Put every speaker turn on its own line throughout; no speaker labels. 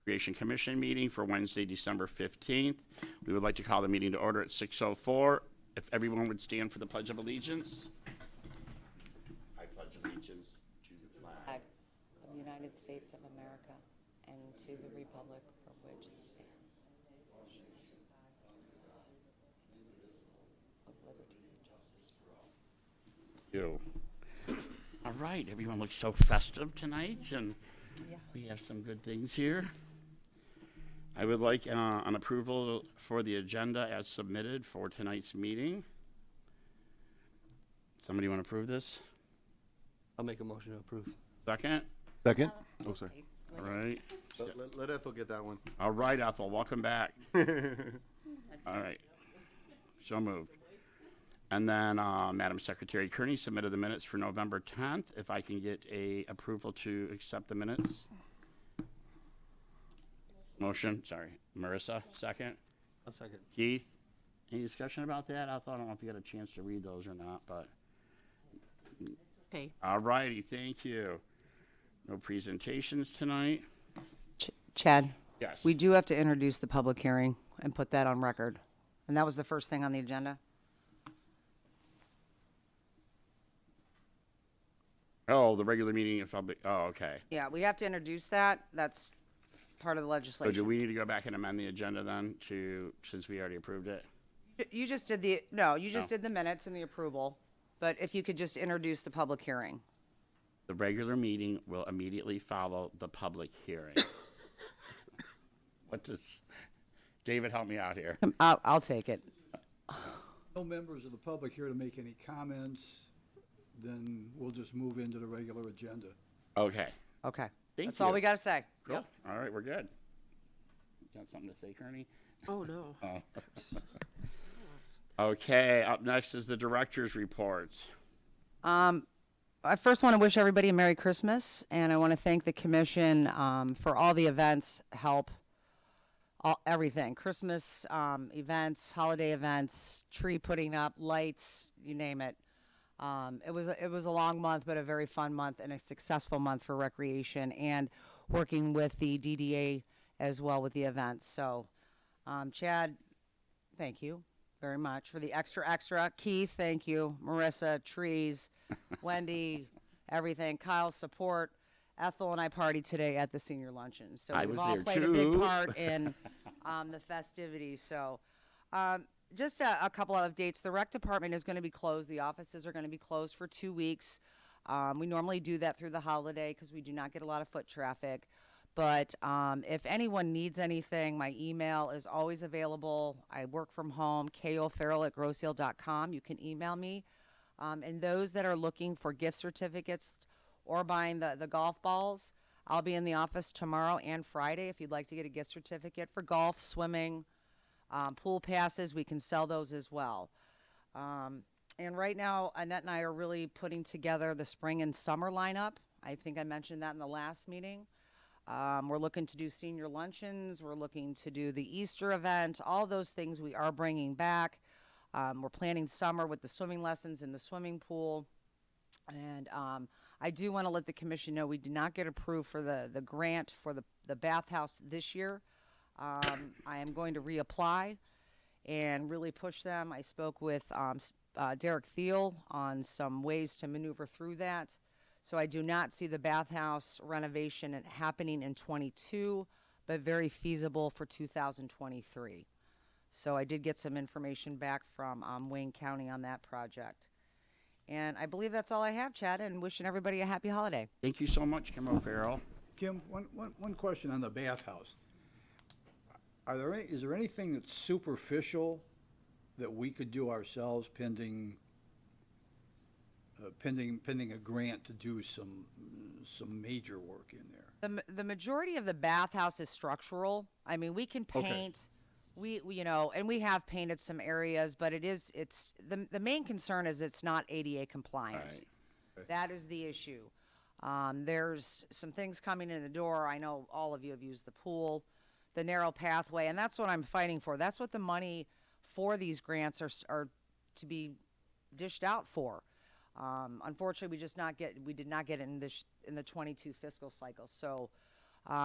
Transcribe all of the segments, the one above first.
Recreation Commission meeting for Wednesday, December 15th. We would like to call the meeting to order at 6:04. If everyone would stand for the Pledge of Allegiance. I pledge allegiance to the flag
of the United States of America and to the republic for which it stands, with liberty and justice for all.
you. All right, everyone looks so festive tonight, and we have some good things here. I would like an approval for the agenda as submitted for tonight's meeting. Somebody want to approve this?
I'll make a motion to approve.
Second?
Second? Oh, sorry.
All right.
Let Ethel get that one.
All right, Ethel, welcome back. All right. So moved. And then Madam Secretary Kearney submitted the minutes for November 10th. If I can get a approval to accept the minutes. Motion, sorry. Marissa, second.
I'll second.
Keith, any discussion about that? I don't know if you got a chance to read those or not, but.
Okay.
All righty, thank you. No presentations tonight.
Chad,
Yes.
we do have to introduce the public hearing and put that on record. And that was the first thing on the agenda.
Oh, the regular meeting of public, oh, okay.
Yeah, we have to introduce that. That's part of the
So
legislation.
do we need to go back and amend the agenda then since we already approved it?
You just did did the minutes and the approval, but if you could just introduce the public hearing.
The regular meeting will immediately follow the public hearing. What does, David, help me out here.
I'll take it.
No members of the public here to make any comments, then we'll just move into the regular agenda.
Okay.
Okay.
Thank
That's all
you.
we got to say.
Cool.
Yep.
All right, we're good. Got something to say, Kearney?
Oh, no.
Oh. Okay, up next is the director's report.
I first want to wish everybody a Merry Christmas, and I want to thank the commission for all the events, help, everything. Christmas events, holiday events, tree putting up, lights, you name it. It was a long month, but a very fun month and a successful month for recreation and working with the DDA as well with the events. So, Chad, thank you very much for the extra. Keith, thank you. Marissa, trees, Wendy, everything. Kyle's support. Ethel and I partied today at the senior luncheon. So
I
we've
was
all
there
played
too.
a big part in the festivities. So just a couple of updates. The rec department is going to be closed. The offices are going to be closed for 2 weeks. We normally do that through the holiday because we do not get a lot of foot traffic. But if anyone needs anything, my email is always available. I work from home, kofarrell@groseal.com. You can email me. And those that are looking for gift certificates or buying the golf balls, I'll be in the office tomorrow and Friday if you'd like to get a gift certificate for golf, swimming, pool passes. We can sell those as well. And right now, Annette and I are really putting together the spring and summer lineup. I think I mentioned that in the last meeting. We're looking to do senior luncheons. We're looking to do the Easter event. All those things we are bringing back. We're planning summer with the swimming lessons in the swimming pool. And I do want to let the commission know we did not get approved for the grant for the bathhouse this year. I am going to reapply and really push them. I spoke with Derek Thiel on some ways to maneuver through that. So I do not see the bathhouse renovation happening in 22, but very feasible for 2023. So I did get some information back from Wayne County on that project. And I believe that's all I have, Chad, and wishing everybody a happy holiday.
Thank you so much, Kim O'Farrell.
Kim, one question on the bathhouse. Is there anything that's superficial that we could do ourselves pending a grant to do some major work in there?
The majority of the bathhouse is structural. I mean, we can paint. We and we have painted some areas, but it's the main concern is it's not ADA compliant.
Right.
Okay.
That is the issue. There's some things coming in the door. I know all of you have used the pool, the narrow pathway, and that's what I'm fighting for. That's what the money for these grants are to be dished out for. Unfortunately, we did not get it in the 22 fiscal cycle. So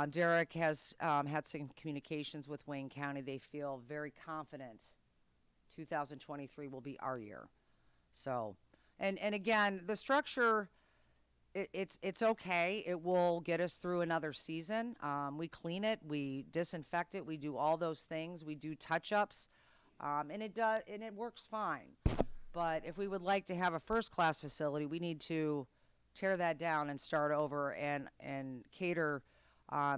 Derek has had some communications with Wayne County. They feel very confident 2023 will be our year. So, and again, the structure, it's okay. It will get us through another season. We clean it, we disinfect it, we do all those things, we do touch-ups, and it works fine. But if we would like to have a first-class facility, we need to tear that down and start over and cater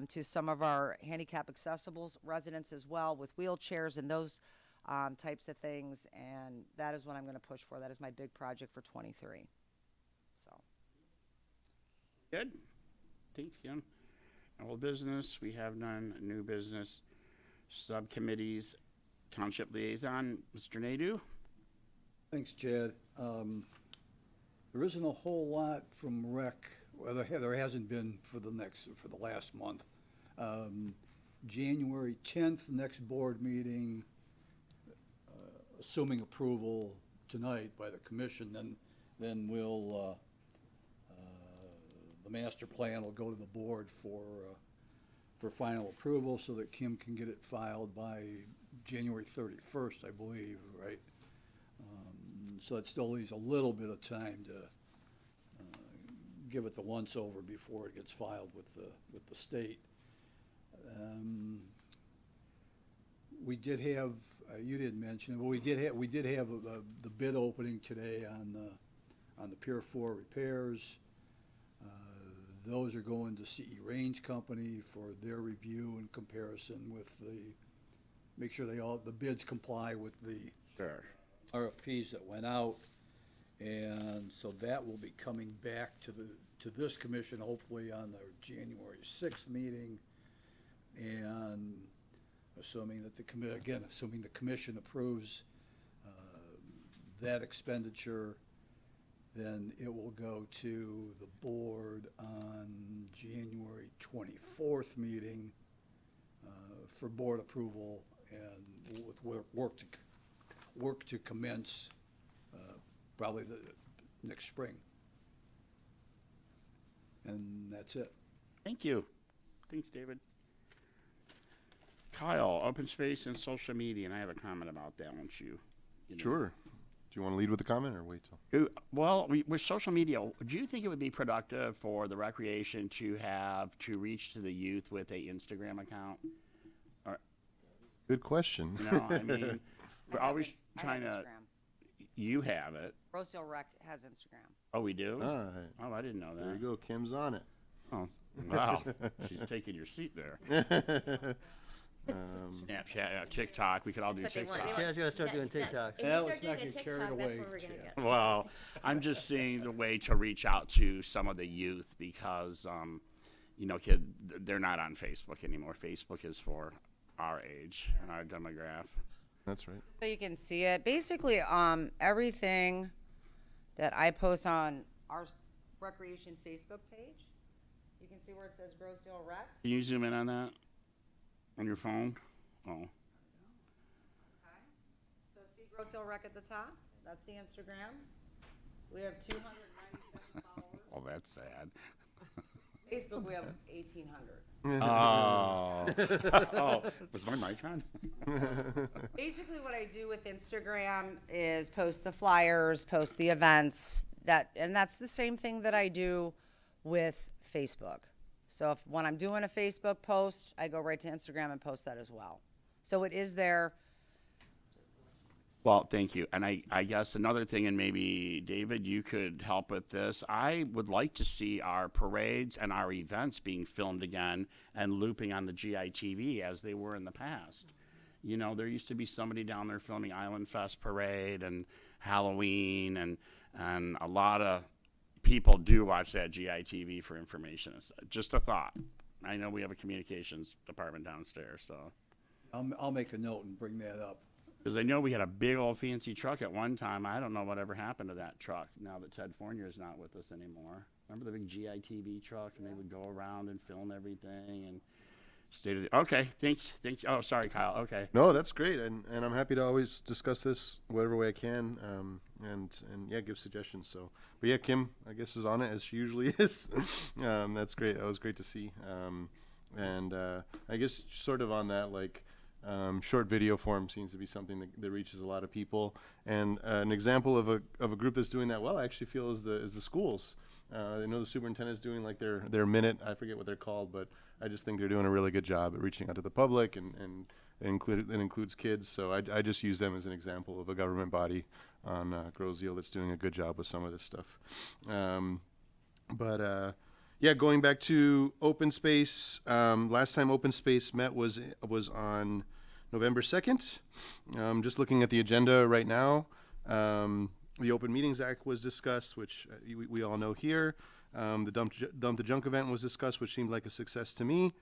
to some of our handicap accessible residents as well, with wheelchairs and those types of things. And that is what I'm going to push for. That is my big project for 23. So.
Good. Thanks, Kim. Old business, we have none. New business, subcommittees, Township Liaison, Mr. Nadeau.
Thanks, Chad. There isn't a whole lot from rec, well, there hasn't been for the last month. January 10th, next board meeting, assuming approval tonight by the commission, then we'll, the master plan will go to the board for final approval so that Kim can get it filed by January 31st, I believe, right? So it still leaves a little bit of time to give it the once-over before it gets filed with the state. We did have, you didn't mention it, but we did have the bid opening today on the Pier 4 repairs. Those are going to CE Range Company for their review and comparison with make sure the bids comply with the
Sure.
RFPs that went out. And so that will be coming back to this commission hopefully on the January 6th meeting. And assuming that assuming the commission approves that expenditure, then it will go to the board on January 24th meeting for board approval and with work to commence probably the next spring. And that's it.
Thank you. Thanks, David. Kyle, open space and social media, and I have a comment about that, won't you?
Sure. Do you want to lead with a comment or wait till?
Well, with social media, do you think it would be productive for the recreation to reach to the youth with a Instagram account?
Good question.
No, I mean, we're always
I
trying
have
to.
Instagram.
You have it.
Rosedale Rec has Instagram.
Oh, we do?
All right.
Oh, I didn't know that.
There you go. Kim's on it.
Oh, wow. She's taking your seat there. Snapchat, TikTok. We could all do
That's what they want.
TikTok.
They
Chad's gotta start doing TikToks.
If
Yeah,
you
let's
start
not
doing a
get carried
TikTok, that's
away,
where we're gonna
Chad.
get.
Well, I'm just saying the way to reach out to some of the youth because, they're not on Facebook anymore. Facebook is for our age and our demographic.
That's right.
So you can see it. Basically, everything that I post on our recreation Facebook page, you can see where it says Rosedale Rec.
Can you zoom in on that on your phone? Oh,
Okay. So see Rosedale Rec at the top? That's the Instagram. We have 297 followers.
well, that's sad.
Facebook, we have 1,800.
Oh, was my mic on?
Basically, what I do with Instagram is post the flyers, post the events, and that's the same thing that I do with Facebook. So when I'm doing a Facebook post, I go right to Instagram and post that as well. So it is there.
Well, thank you. And I guess another thing, and maybe, David, you could help with this. I would like to see our parades and our events being filmed again and looping on the GITV as they were in the past. You know, there used to be somebody down there filming Island Fest Parade and Halloween, and a lot of people do watch that GITV for information. Just a thought. I know we have a communications department downstairs, so.
I'll make a note and bring that up.
Because I know we had a big old fancy truck at one time. I don't know what ever happened to that truck now that Ted Fournier is not with us anymore. Remember the big GITV truck, and they would go around and film everything and okay, thanks. Oh, sorry, Kyle. Okay.
No, that's great, and I'm happy to always discuss this whatever way I can, and yeah, give suggestions. So, but yeah, Kim, I guess is on it as she usually is. That's great. That was great to see. And I guess sort of on that, like, short video form seems to be something that reaches a lot of people. And an example of a group that's doing that well, I actually feel, is the schools. I know the superintendent's doing like their minute, I forget what they're called, but I just think they're doing a really good job at reaching out to the public, and it includes kids. So I just use them as an example of a government body on Groseal that's doing a good job with some of this stuff. Yeah, going back to open space, last time open space met was on November 2nd. Just looking at the agenda right now, the Open Meetings Act was discussed, which we all know here. The dump the junk event was discussed, which seemed like a success to me.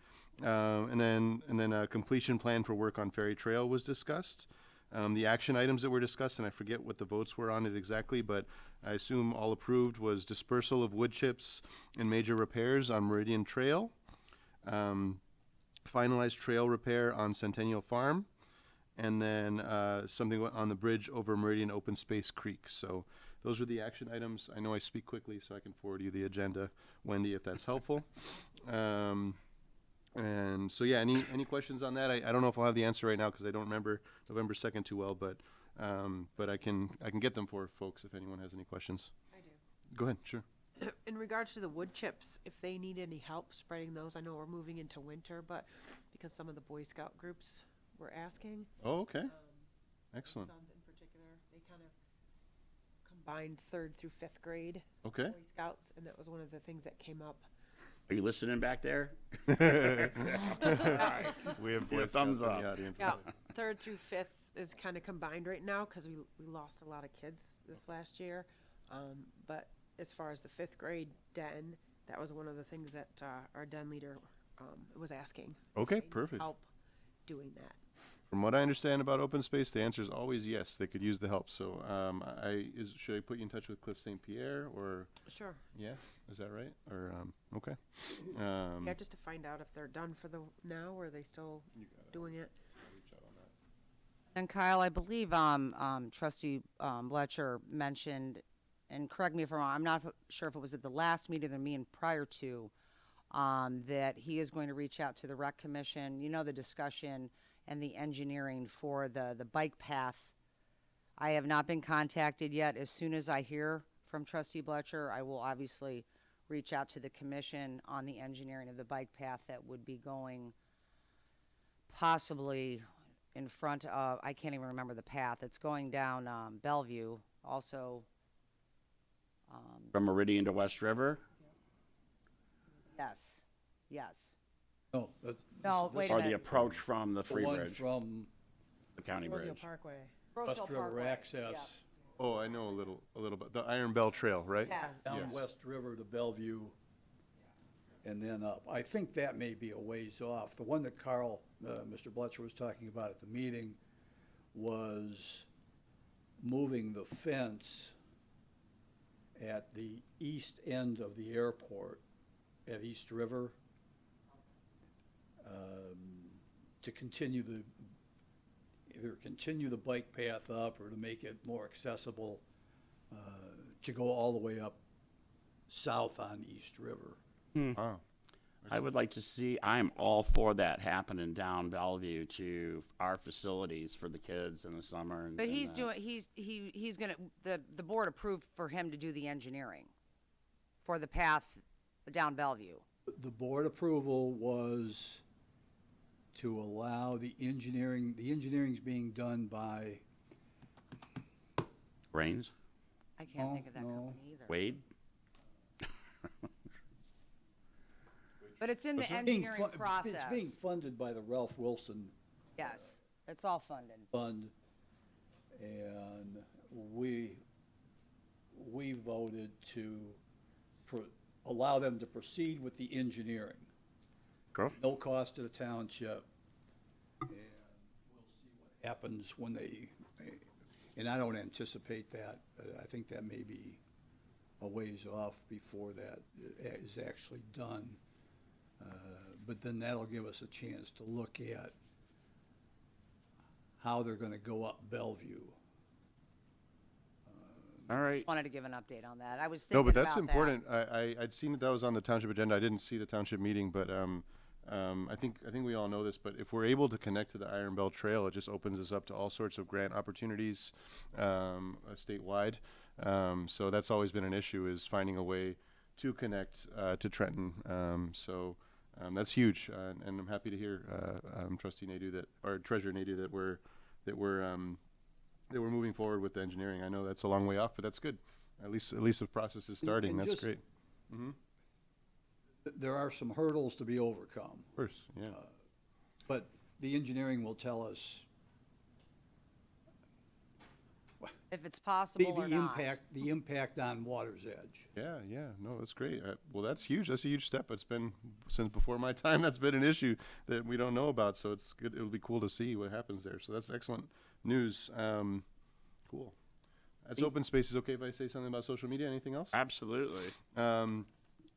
And then a completion plan for work on Ferry Trail was discussed. The action items that were discussed, and I forget what the votes were on it exactly, but I assume all approved, was dispersal of wood chips and major repairs on Meridian Trail, finalized trail repair on Centennial Farm, and then something on the bridge over Meridian Open Space Creek. So those are the action items. I know I speak quickly, so I can forward you the agenda, Wendy, if that's helpful. And so, yeah, any questions on that? I don't know if I'll have the answer right now because I don't remember November 2nd too well, but I can get them for folks if anyone has any questions.
I do.
Go ahead, sure.
In regards to the wood chips, if they need any help spreading those, I know we're moving into winter, but because some of the Boy Scout groups were asking.
Oh, okay.
My
Excellent.
sons in particular, they kind of combined 3rd through 5th grade
Okay.
Boy Scouts, and that was one of the things that came up.
Are you listening back there?
We have
Yeah,
Boy
thumbs
Scouts in the
up.
audience.
Yeah, 3rd through 5th is kind of combined right now because we lost a lot of kids this last year. But as far as the 5th grade den, that was one of the things that our den leader was asking.
Okay,
They need
perfect.
help doing that.
From what I understand about open space, the answer is always yes. They could use the help. So, should I put you in touch with Cliff St. Pierre, or
Sure.
yeah, is that right? Or okay.
Yeah, just to find out if they're done for the now, or are they still doing it?
And Kyle, I believe Trustee Bletcher mentioned, and correct me if I'm wrong, I'm not sure if it was at the last meeting or me and prior to, that he is going to reach out to the Rec Commission, the discussion and the engineering for the bike path. I have not been contacted yet. As soon as I hear from Trustee Bletcher, I will obviously reach out to the commission on the engineering of the bike path that would be going possibly in front of, I can't even remember the path. It's going down Bellevue, also.
From Meridian to West River?
Yes.
No,
No, wait a
Or the
minute.
approach from the
the
Free
one
Bridge,
from
the county
Roseal
bridge?
Parkway.
West
Roseal
River
Parkway.
access
Oh, I know a little bit. The Iron Bell Trail, right?
Yes.
down
Yes.
West River to Bellevue and then up. I think that may be a ways off. The one that Carl, Mr. Bletcher was talking about at the meeting was moving the fence at the east end of the airport at East River to either continue the bike path up or to make it more accessible to go all the way up south on East River.
Oh,
I would like to see, I'm all for that happening down Bellevue to our facilities for the kids in the summer.
But he's gonna, the board approved for him to do the engineering for the path down Bellevue.
The board approval was to allow the engineering's being done by,
Rains,
I can't
Oh,
think of that
no.
company either.
Wade?
But it's in the
it's being
engineering
fu-
process.
It's being funded by the Ralph Wilson
Yes, it's all funded.
Fund, and we voted to allow them to proceed with the engineering.
Cool.
No cost to the township, and we'll see what happens when and I don't anticipate that. I think that may be a ways off before that is actually done. But then that'll give us a chance to look at how they're gonna go up Bellevue.
All right.
Wanted to give an update on that. I was thinking
no, but
about
that's
that.
important. I'd seen that was on the township agenda. I didn't see the township meeting, but I think we all know this, but if we're able to connect to the Iron Belt Trail, it just opens us up to all sorts of grant opportunities statewide. So that's always been an issue, is finding a way to connect to Trenton. That's huge, and I'm happy to hear Trustee Nadeau or Treasurer Nadeau that we're moving forward with the engineering. I know that's a long way off, but that's good. At least the process is starting.
And
That's
just-
great. Mm-hmm.
There are some hurdles to be overcome,
Of course, yeah.
but the engineering will tell us
If it's possible or not.
the impact on water's edge.
Yeah, no, that's great. Well, that's huge. That's a huge step. It's been, since before my time, that's been an issue that we don't know about. So it's good. It'll be cool to see what happens there. So that's excellent news. Cool. That's open space. Is okay if I say something about social media? Anything else?
Absolutely.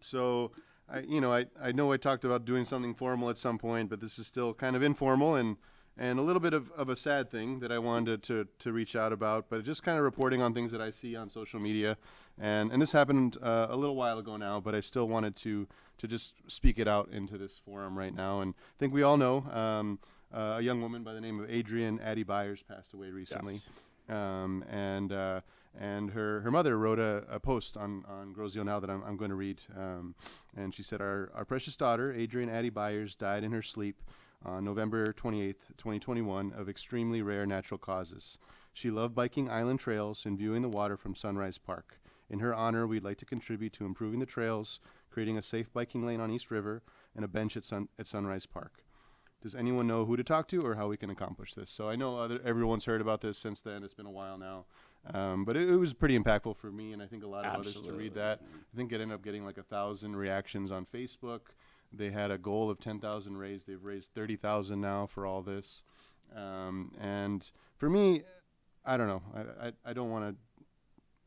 So I know I talked about doing something formal at some point, but this is still kind of informal and a little bit of a sad thing that I wanted to reach out about, but just kind of reporting on things that I see on social media. And this happened a little while ago now, but I still wanted to just speak it out into this forum right now. And I think we all know a young woman by the name of Addie Byers passed away recently.
Yes.
And her mother wrote a post on Grozio Now that I'm going to read. And she said, our precious daughter, Addie Byers, died in her sleep on November 28th, 2021, of extremely rare natural causes. She loved biking island trails and viewing the water from Sunrise Park. In her honor, we'd like to contribute to improving the trails, creating a safe biking lane on East River, and a bench at Sunrise Park. Does anyone know who to talk to or how we can accomplish this? So I know everyone's heard about this since then. It's been a while now. But it was pretty impactful for me, and I think a lot of others to
Absolutely.
read that. I think it ended up getting like 1,000 reactions on Facebook. They had a goal of 10,000 raised. They've raised 30,000 now for all this. And for me, I don't know. I don't want to.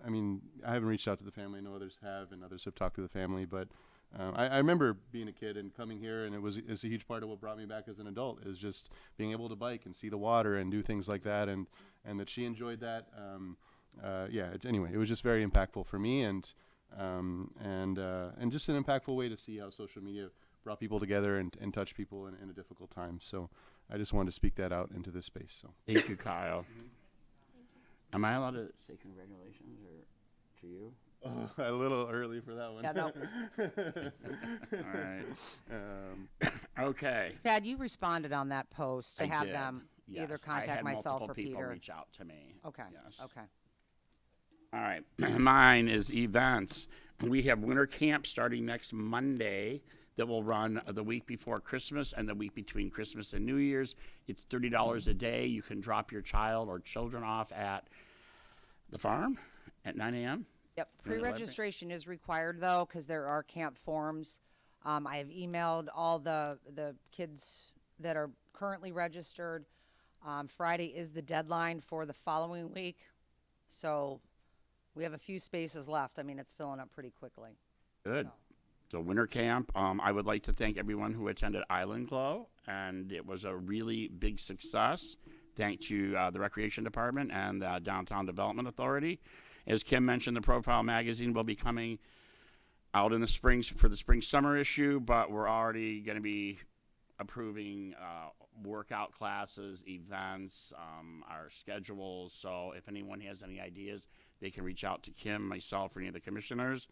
I mean, I haven't reached out to the family. I know others have, and others have talked to the family. But I remember being a kid and coming here, and it's a huge part of what brought me back as an adult, is just being able to bike and see the water and do things like that, and that she enjoyed that. Anyway, it was just very impactful for me, and just an impactful way to see how social media brought people together and touched people in a difficult time. So I just wanted to speak that out into this space. So
Thank you, Kyle. Am I allowed to say congratulations to you?
a little early for that one.
Yeah, no.
All right. Okay.
Chad, you responded on that post to
I
have
did.
them
Yes.
either
I
contact
had
myself
multiple
or
people
Peter.
reach out to me.
Okay.
Yes.
Okay.
All right. Mine is events. We have winter camp starting next Monday that will run the week before Christmas and the week between Christmas and New Year's. It's $30 a day. You can drop your child or children off at the farm at 9 a.m.
Yep.
You wanna elaborate?
Pre-registration is required though, because there are camp forms. I have emailed all the kids that are currently registered. Friday is the deadline for the following week, so we have a few spaces left. I mean, it's filling up pretty quickly.
Good.
So.
So winter camp, I would like to thank everyone who attended Island Glow, and it was a really big success. Thank to the Recreation Department and the Downtown Development Authority. As Kim mentioned, the Profile magazine will be coming out in the spring for the spring-summer issue, but we're already going to be approving workout classes, events, our schedules. So if anyone has any ideas, they can reach out to Kim, myself, or any of the commissioners.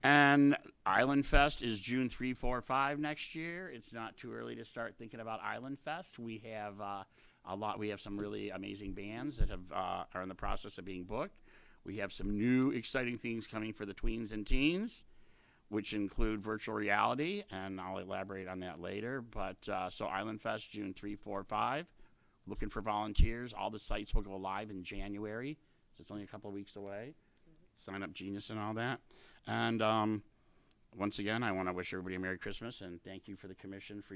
And Island Fest is June 3, 4, 5 next year. It's not too early to start thinking about Island Fest. We have We have some really amazing bands that are in the process of being booked. We have some new exciting things coming for the tweens and teens, which include virtual reality, and I'll elaborate on that later. But so Island Fest, June 3, 4, 5. Looking for volunteers. All the sites will go live in January. So it's only a couple of weeks away. Sign up Genius and all that. And once again, I want to wish everybody a Merry Christmas and thank you for the commission for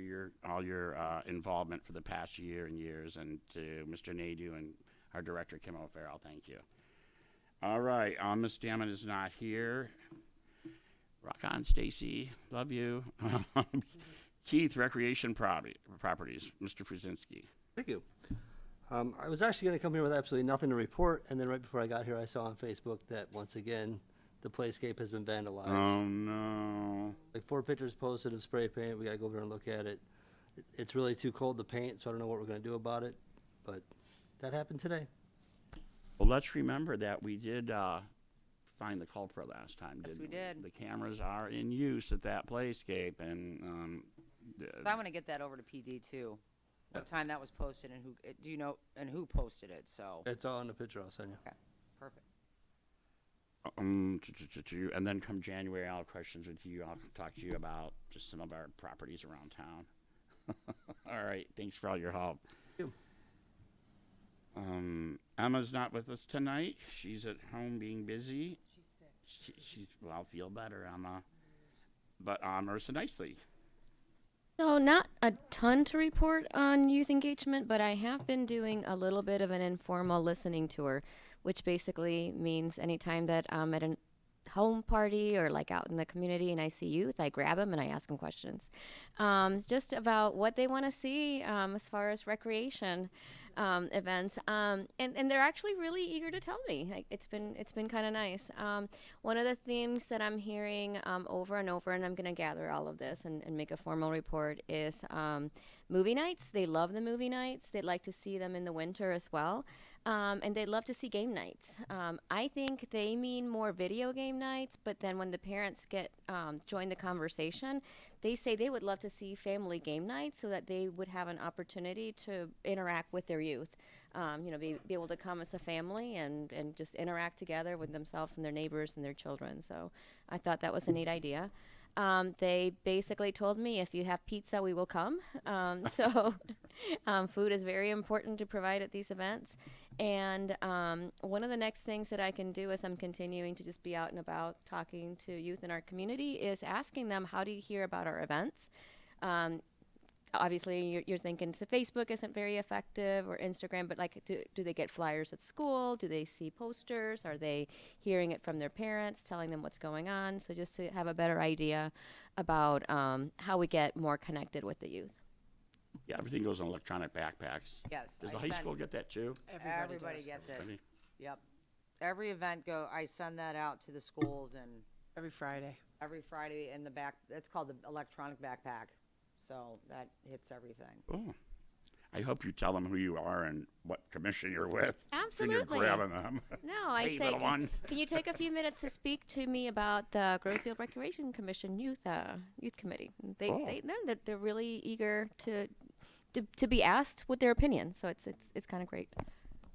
all your involvement for the past year and years. And to Mr. Nadeau and our director, Kim O'Farrell, thank you. All right, Ms. Damman is not here. Rock on, Stacy. Love you. Keith, Recreation Properties, Mr. Fusinski.
Thank you. I was actually going to come here with absolutely nothing to report, and then right before I got here, I saw on Facebook that once again The playscape has been vandalized.
Oh, no.
Like 4 pictures posted of spray paint. We gotta go over and look at it. It's really too cold to paint, so I don't know what we're gonna do about it. But that happened today.
Well, let's remember that we did find the culprit last time,
Yes,
didn't
we did.
The cameras are in use at that playscape, and
So I want to get that over to PD too. What time that was posted and who, do you know, and who posted it, so.
It's all in the picture I'll send you.
Okay, perfect.
and then come January, I'll have questions with you. I'll talk to you about just some of our properties around town. All right, thanks for all your help.
Thank
Emma's not with us tonight. She's at home being busy. She's sick. She's well, feel better, Emma. But Marissa Nicely.
So not a ton to report on youth engagement, but I have been doing a little bit of an informal listening tour, which basically means anytime that I'm at a home party or like out in the community and I see youth, I grab them and I ask them questions. It's just about what they want to see as far as recreation events, and they're actually really eager to tell me. Like, it's been kind of nice. One of the themes that I'm hearing over and over, and I'm going to gather all of this and make a formal report, is movie nights. They love the movie nights. They'd like to see them in the winter as well, and they'd love to see game nights. I think they mean more video game nights, but then when the parents join the conversation, they say they would love to see family game nights so that they would have an opportunity to interact with their youth. Be able to come as a family and just interact together with themselves and their neighbors and their children. So I thought that was a neat idea. They basically told me, if you have pizza, we will come. So food is very important to provide at these events. And one of the next things that I can do as I'm continuing to just be out and about talking to youth in our community is asking them, how do you hear about our events? Obviously, you're thinking Facebook isn't very effective, or Instagram, but like, do they get flyers at school? Do they see posters? Are they hearing it from their parents, telling them what's going on? So just to have a better idea about how we get more connected with the youth.
Yeah, everything goes in electronic backpacks.
Yes.
Does
I
the high
sent-
school get that too?
Everybody
does.
gets it.
Every-
Yep. Every event I send that out to the schools, and
Every Friday.
every Friday in the back, it's called the electronic backpack. So that hits everything.
Oh, I hope you tell them who you are and what commission you're with.
Absolutely.
And you're grabbing them.
No, I
Hey,
say,
little one.
can you take a few minutes to speak to me about the Groseal Recreation Commission Youth Committee? They're really eager to be asked what their opinion. So it's kind of great.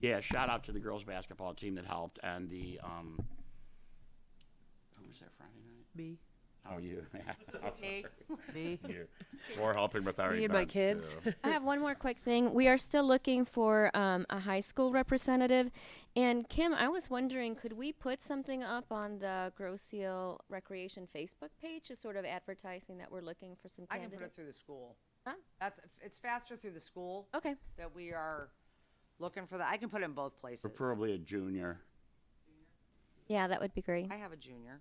Yeah, shout out to the girls basketball team that helped, and the who was there Friday night?
Me.
Oh, you.
Me.
Me.
You. For helping with our
Me and my
events,
kids.
too.
I have one more quick thing. We are still looking for a high school representative. And Kim, I was wondering, could we put something up on the Groseal Recreation Facebook page, just sort of advertising that we're looking for some
I can
candidates?
put it through the school.
Huh?
It's faster through the school
Okay.
that we are looking for that. I can put it in both places.
Preferably a junior.
Yeah, that would be great.
I have a junior.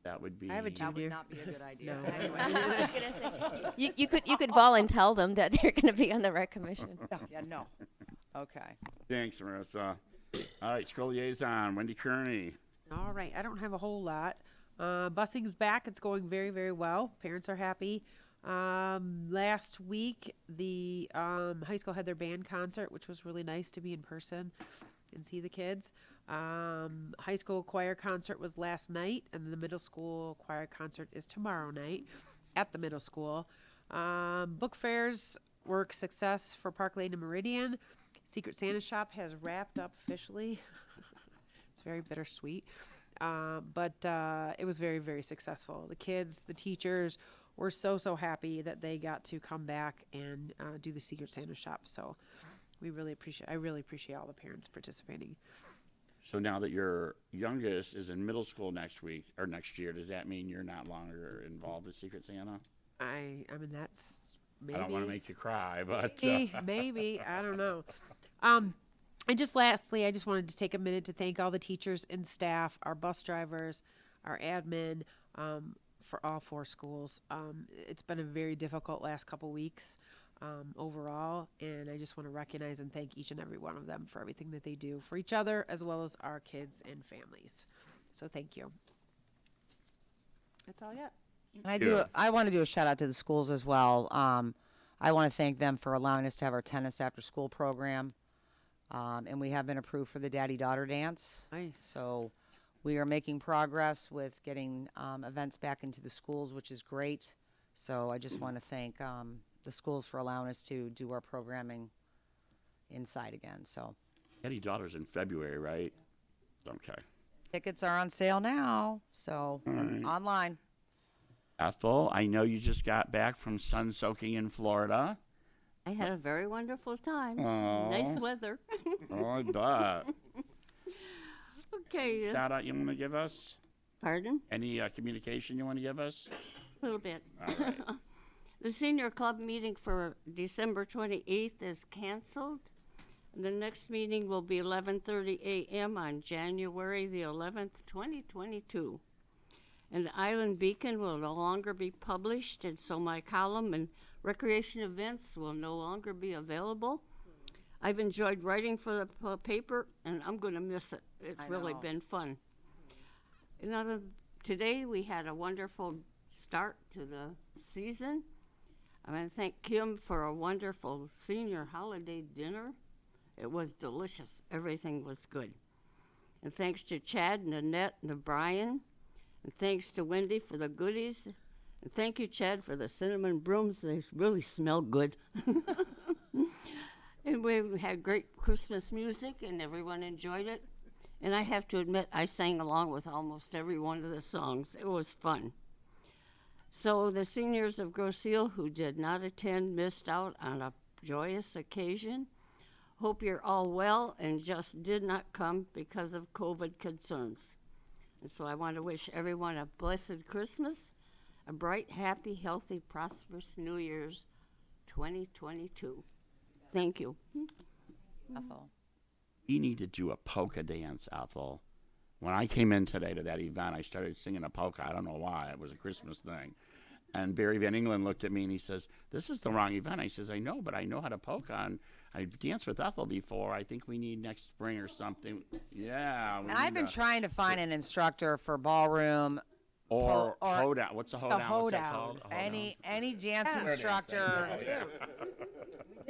That would be.
I have a
That
junior.
would not be a good idea.
No.
Anyway.
You could volunteer them that they're going to be on the rec commission.
Yeah, no. Okay.
Thanks, Marissa. All right, school liaison, Wendy Kearney.
All right, I don't have a whole lot. Busing's back. It's going very, very well. Parents are happy. Last week, the high school had their band concert, which was really nice to be in person and see the kids. High school choir concert was last night, and the middle school choir concert is tomorrow night at the middle school. Book fairs were a success for Park Lane and Meridian. Secret Santa Shop has wrapped up officially. It's very bittersweet. But it was very, very successful. The kids, the teachers were so happy that they got to come back and do the Secret Santa Shop. So I really appreciate all the parents participating.
So now that your youngest is in middle school next week or next year, does that mean you're not longer involved with Secret Santa?
I mean, that's maybe.
I don't want to make you cry, but
Maybe, I don't know. And just lastly, I just wanted to take a minute to thank all the teachers and staff, our bus drivers, our admin, for all 4 schools. It's been a very difficult last couple weeks overall, and I just want to recognize and thank each and every one of them for everything that they do for each other as well as our kids and families. So thank you. That's all yet.
And
Yeah.
I want to do a shout out to the schools as well. I want to thank them for allowing us to have our tennis after school program. And we have been approved for the daddy-daughter dance.
Nice.
So we are making progress with getting events back into the schools, which is great. So I just want to thank the schools for allowing us to do our programming inside again. So
Eddie Daughter's in February, right? Okay.
tickets are on sale now. So and online.
Ethel, I know you just got back from sun soaking in Florida.
I had a very wonderful time.
Aw.
Nice weather.
Oh, I bet.
Okay.
Shout out you want to give us?
Pardon?
Any communication you want to give us?
A little bit.
All right.
The senior club meeting for December 28th is canceled. The next meeting will be 11:30 a.m. on January the 11th, 2022. And the Island Beacon will no longer be published, and so my column and recreation events will no longer be available. I've enjoyed writing for the paper, and I'm going to miss it. It's
I
really
know.
been fun. And today we had a wonderful start to the season. I want to thank Kim for a wonderful senior holiday dinner. It was delicious. Everything was good. And thanks to Chad, Nanette, and Brian. And thanks to Wendy for the goodies. And thank you, Chad, for the cinnamon brooms. They really smell good. And we had great Christmas music, and everyone enjoyed it. And I have to admit, I sang along with almost every one of the songs. It was fun. So the seniors of Grosse Ile who did not attend missed out on a joyous occasion. Hope you're all well and just did not come because of COVID concerns. And so I want to wish everyone a blessed Christmas, a bright, happy, healthy, prosperous New Year's 2022. Thank you.
Ethel.
We need to do a polka dance, Ethel. When I came in today to that event, I started singing a polka. I don't know why. It was a Christmas thing. And Barry Van Engelen looked at me and he says, "This is the wrong event." I says, "I know, but I know how to polka. And I've danced with Ethel before. I think we need next spring or something." Yeah.
And I've been trying to find an instructor for ballroom,
Or
or-
hoedown. What's a hoedown? What's that
hoedown.
called? A
any dance
Yeah.
instructor.
We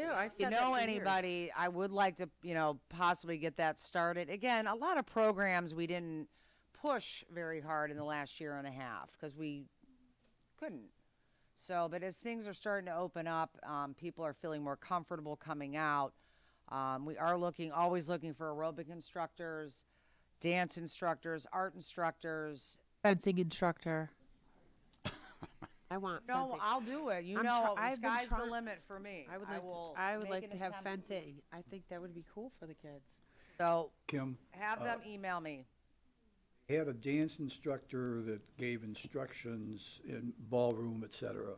do. I've
You
said that
know
for years.
anybody, I would like to, possibly get that started. Again, a lot of programs we didn't push very hard in the last year and a half because we couldn't. So, but as things are starting to open up, people are feeling more comfortable coming out. We are always looking for aerobic instructors, dance instructors, art instructors.
Fencing instructor. I want
No,
fencing.
I'll do it. You
I'm
know,
I've been
sky's the
try-
limit for me.
I would
will
like
make
to
an
have
attempt.
fencing. I think that would be cool for the kids.
So
Kim,
have them email me.
had a dance instructor that gave instructions in ballroom, et cetera,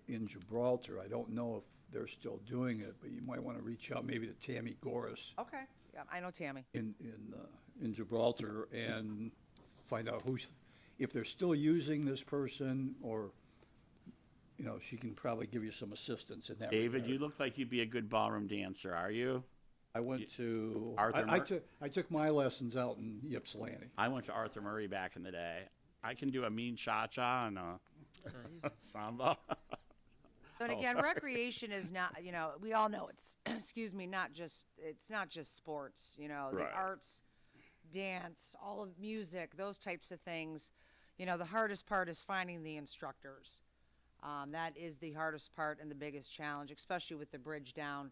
in Gibraltar. I don't know if they're still doing it, but you might want to reach out maybe to Tammy Goris
Okay. Yeah, I know Tammy.
in Gibraltar and find out if they're still using this person, or, she can probably give you some assistance in that
David,
regard.
you look like you'd be a good ballroom dancer, are you?
I went to,
Arthur
I took my lessons out in Ypsilanti.
I went to Arthur Murray back in the day. I can do a mean cha-cha and a samba.
But again, recreation is not, we all know it's, excuse me, it's not just sports, the
Right.
arts, dance, all of music, those types of things. The hardest part is finding the instructors. That is the hardest part and the biggest challenge, especially with the bridge down.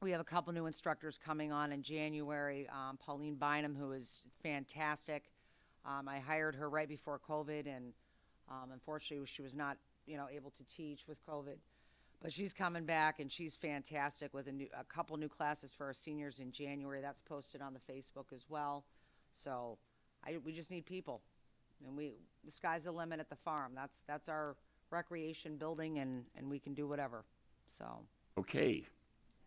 We have a couple new instructors coming on in January. Pauline Bynum, who is fantastic. I hired her right before COVID, and unfortunately, she was not, able to teach with COVID. But she's coming back, and she's fantastic with a couple new classes for our seniors in January. That's posted on the Facebook as well. So we just need people, and the sky's the limit at the farm. That's our recreation building, and we can do whatever. So.
Okay.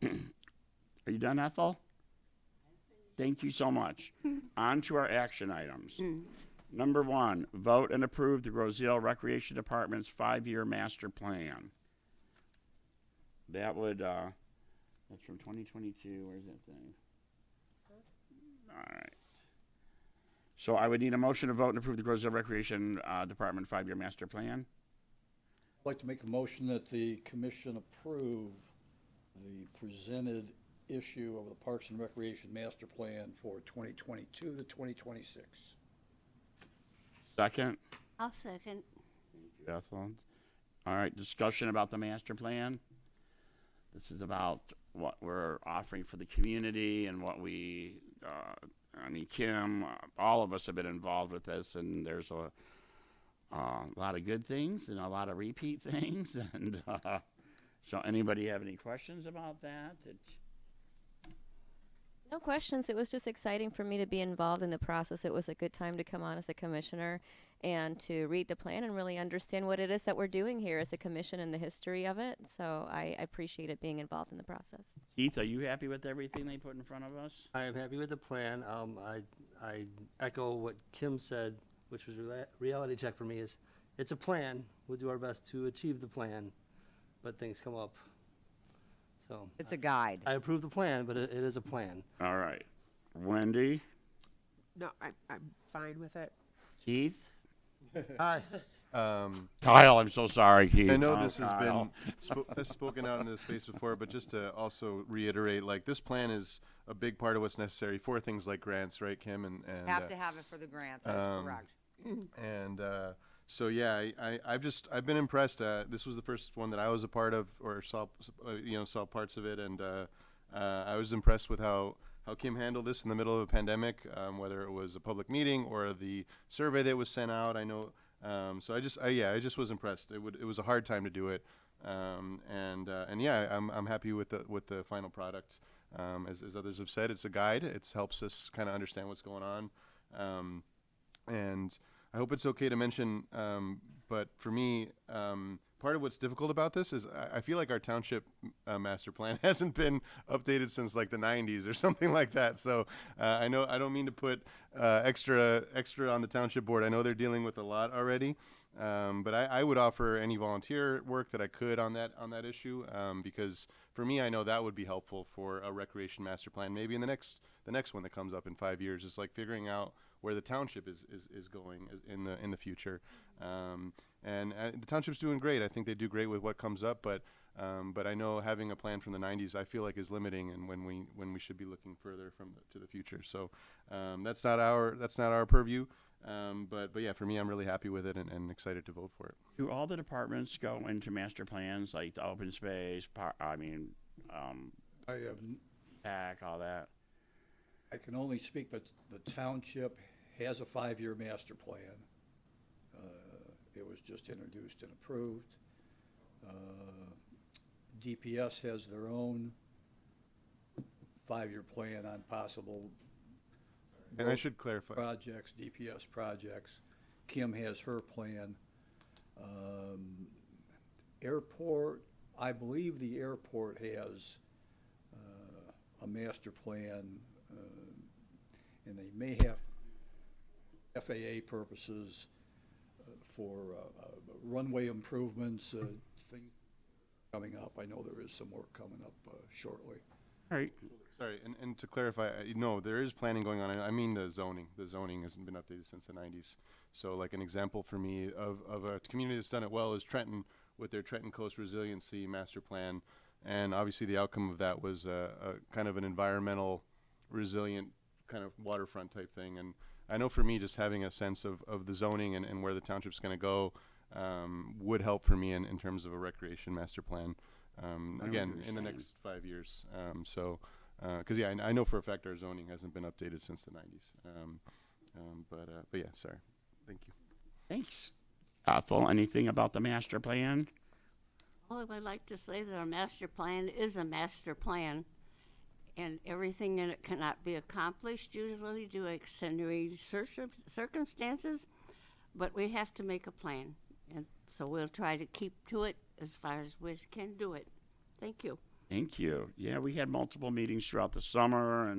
Are you done, Ethel? Thank you so much. On to our action items. Number 1, vote and approve the Grosse Ile Recreation Department's 5-year master plan. That would, that's from 2022. Where's that thing? All right. So I would need a motion to vote and approve the Roseville Recreation Department 5-year master plan.
I'd like to make a motion that the commission approve the presented issue of the Parks and Recreation Master Plan for 2022 to 2026.
Second.
I'll second.
Ethel. All right, discussion about the master plan. This is about what we're offering for the community and what we, Kim, all of us have been involved with this, and there's a lot of good things and a lot of repeat things. And so anybody have any questions about that?
No questions. It was just exciting for me to be involved in the process. It was a good time to come on as a commissioner and to read the plan and really understand what it is that we're doing here as a commission and the history of it. So I appreciated being involved in the process.
Keith, are you happy with everything they put in front of us?
I am happy with the plan. I echo what Kim said, which was reality check for me is, it's a plan. We'll do our best to achieve the plan, but things come up. So
It's a guide.
I approve the plan, but it is a plan.
All right. Wendy?
No, I'm fine with it.
Keith?
Hi.
Kyle, I'm so sorry, Keith.
I know
Oh,
this has
Kyle.
been spoken out in the space before, but just to also reiterate, like, this plan is a big part of what's necessary for things like grants, right, Kim? And
Have to have it for the grants, that's correct.
And so yeah, I've been impressed. This was the first one that I was a part of, or saw parts of it, and I was impressed with how Kim handled this in the middle of a pandemic, whether it was a public meeting or the survey that was sent out. I know, so I just was impressed. It was a hard time to do it, and yeah, I'm happy with the final product. As others have said, it's a guide. It helps us kind of understand what's going on. And I hope it's okay to mention, but for me, part of what's difficult about this is I feel like our township master plan hasn't been updated since like the 90s or something like that. So I know I don't mean to put extra on the township board. I know they're dealing with a lot already, but I would offer any volunteer work that I could on that issue, because for me, I know that would be helpful for a recreation master plan. Maybe in the next one that comes up in 5 years, is like figuring out where the township is going in the future, and the township's doing great. I think they do great with what comes up, but I know having a plan from the 90s, I feel like is limiting, and when we should be looking further to the future. So that's not our purview, but yeah, for me, I'm really happy with it and excited to vote for it.
Do all the departments go into master plans, like the open space,
I have
PAC, all that?
I can only speak that the township has a 5-year master plan. It was just introduced and approved. DPS has their own 5-year plan on possible
And I should clarify.
projects, DPS projects. Kim has her plan. Airport, I believe the airport has a master plan, and they may have FAA purposes for runway improvements, things coming up. I know there is some work coming up shortly.
All right.
Sorry, and to clarify, no, there is planning going on. I mean the zoning. The zoning hasn't been updated since the 90s. So like an example for me of a community that's done it well is Trenton, with their Trenton Coast Resiliency Master Plan. And obviously the outcome of that was a kind of an environmental resilient kind of waterfront type thing. And I know for me, just having a sense of the zoning and where the township's going to go would help for me in terms of a recreation master plan. Again, in the next 5 years. Because yeah, I know for a fact our zoning hasn't been updated since the 90s. But yeah, sorry. Thank you.
Thanks. Ethel, anything about the master plan?
Well, I'd like to say that our master plan is a master plan, and everything in it cannot be accomplished usually due to extenuating circumstances, but we have to make a plan, and so we'll try to keep to it as far as we can do it. Thank you.
Thank you. Yeah, we had multiple meetings throughout the summer